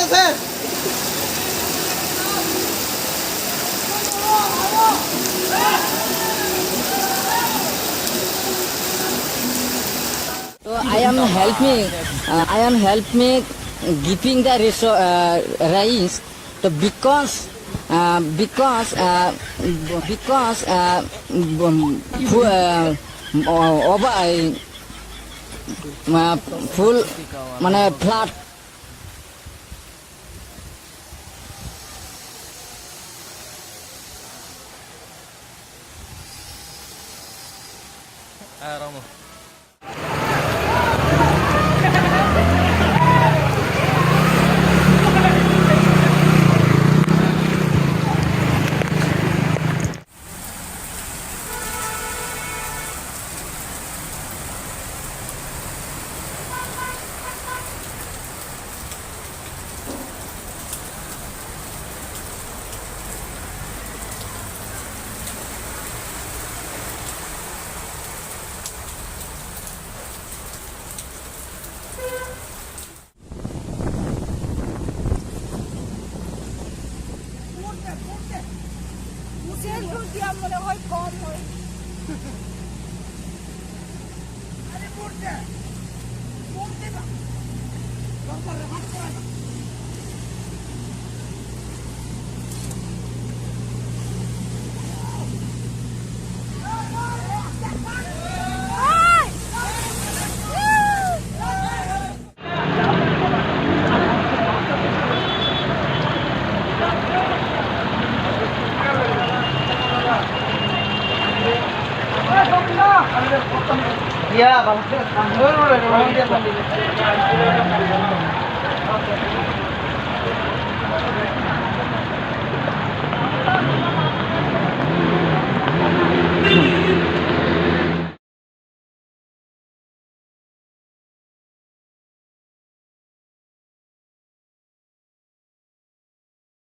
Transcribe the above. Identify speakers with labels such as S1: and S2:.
S1: sir.
S2: So I am help me giving the rice. So because full মানে flat
S3: Ramo.
S4: মনে হয় কম হয় আরে পড়তে পড়তে না বাবা হাত করা
S1: Iya, Bang. Dia